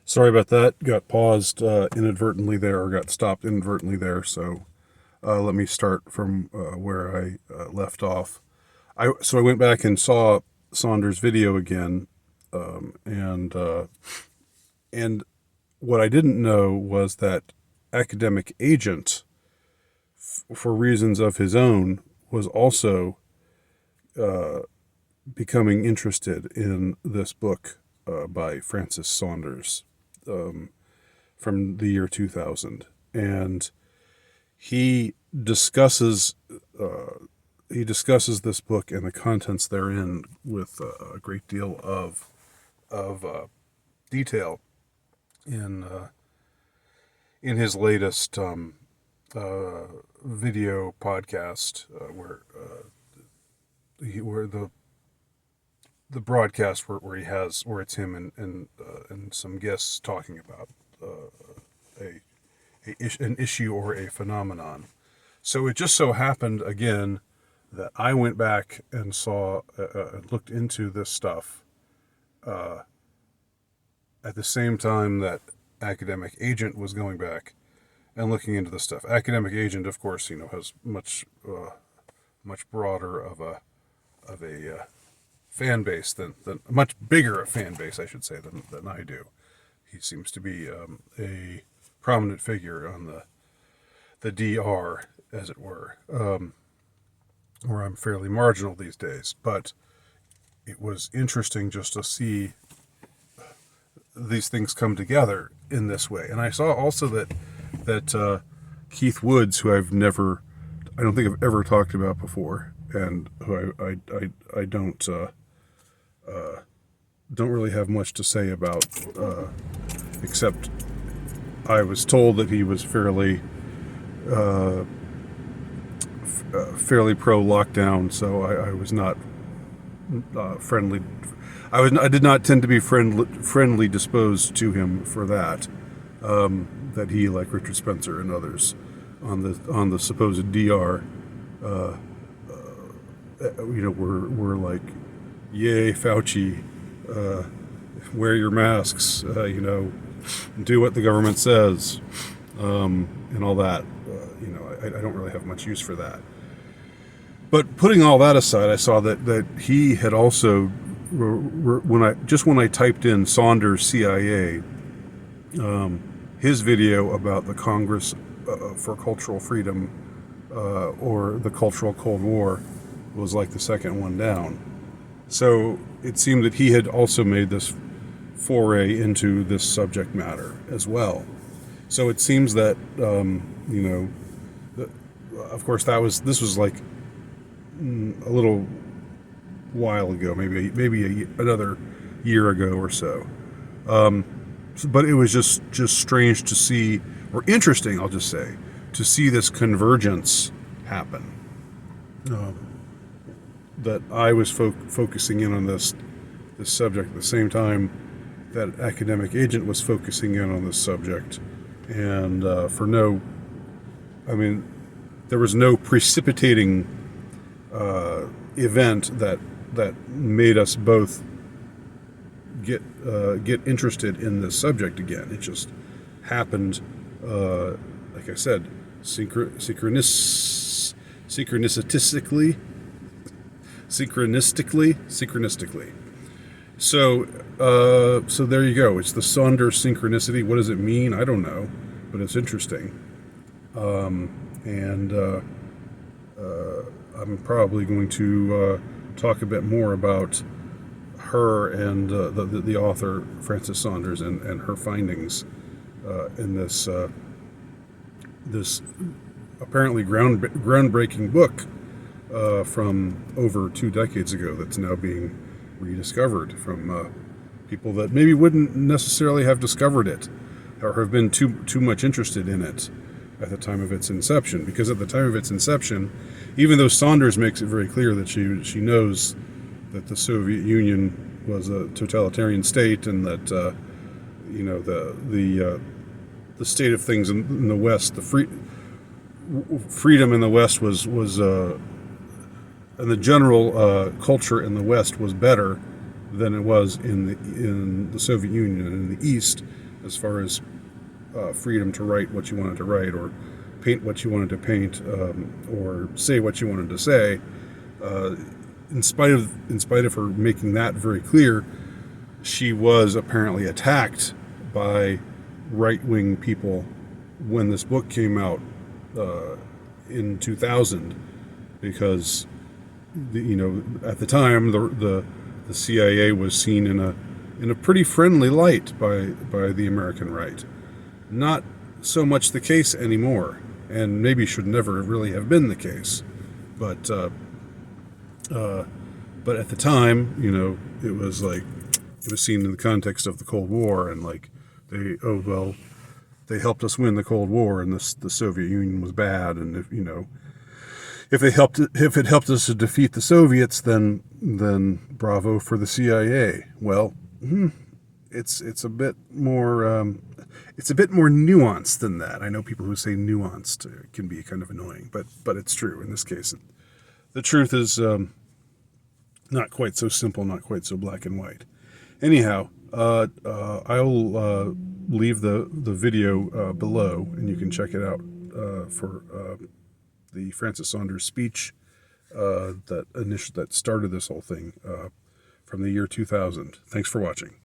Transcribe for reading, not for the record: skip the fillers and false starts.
Sorry about that. Got paused inadvertently there, or got stopped inadvertently there. So let me start from where I left off. I went back and saw Saunders' video again, and what I didn't know was that Academic Agent, for reasons of his own, was also becoming interested in this book by Francis Saunders from the year 2000, and he discusses this book and the contents therein with a great deal of detail in in his latest video podcast, where the broadcast where it's him and some guests talking about a an issue or a phenomenon. So it just so happened again that I went back and saw looked into this stuff at the same time that Academic Agent was going back and looking into the stuff. Academic Agent, of course, has much broader of a fan base than much bigger a fan base, I should say, than I do. He seems to be a prominent figure on the DR, as it were, where I'm fairly marginal these days. But it was interesting just to see these things come together in this way. And I saw also that Keith Woods, who I don't think I've ever talked about before, and who I don't really have much to say about, except I was told that he was fairly pro lockdown, so I was not friendly. I did not tend to be friendly disposed to him for that. That he, like Richard Spencer and others, on the supposed DR, were like, yay Fauci, wear your masks, do what the government says, and all that. I don't really have much use for that. But putting all that aside, I saw that he had also, when I typed in Saunders CIA, his video about the Congress for Cultural Freedom, or the Cultural Cold War, was like the second one down. So it seemed that he had also made this foray into this subject matter as well. So it seems that of course this was like a little while ago, maybe another year ago or so. But it was just strange to see, or interesting, I'll just say, to see this convergence happen. That I was focusing in on this subject at the same time that Academic Agent was focusing in on this subject, and there was no precipitating event that made us both get interested in this subject again. It just happened, like I said, synchronistically. So there you go. It's the Saunders synchronicity. What does it mean? I don't know, but it's interesting. And I'm probably going to talk a bit more about her and the author Francis Saunders and her findings in this apparently groundbreaking book from over 2 decades ago that's now being rediscovered from people that maybe wouldn't necessarily have discovered it or have been too much interested in it at the time of its inception. Because at the time of its inception, even though Saunders makes it very clear that she knows that the Soviet Union was a totalitarian state, and that the state of things in the West, the freedom in the West was and the general culture in the West was better than it was in the Soviet Union and in the East. as far as freedom to write what you wanted to write, or paint what you wanted to paint, or say what you wanted to say. In spite of her making that very clear, she was apparently attacked by right-wing people when this book came out in 2000, because at the time the CIA was seen in a pretty friendly light by the American right. Not so much the case anymore, and maybe should never really have been the case. But at the time, it was like, it was seen in the context of the Cold War, and like they helped us win the Cold War, and the Soviet Union was bad, and if it helped us to defeat the Soviets, then bravo for the CIA. Well, it's a bit more nuanced than that. I know people who say nuanced can be kind of annoying, but it's true in this case. The truth is not quite so simple, not quite so black and white. Anyhow, I'll leave the video below, and you can check it out for the Francis Saunders speech that started this whole thing from the year 2000. Thanks for watching.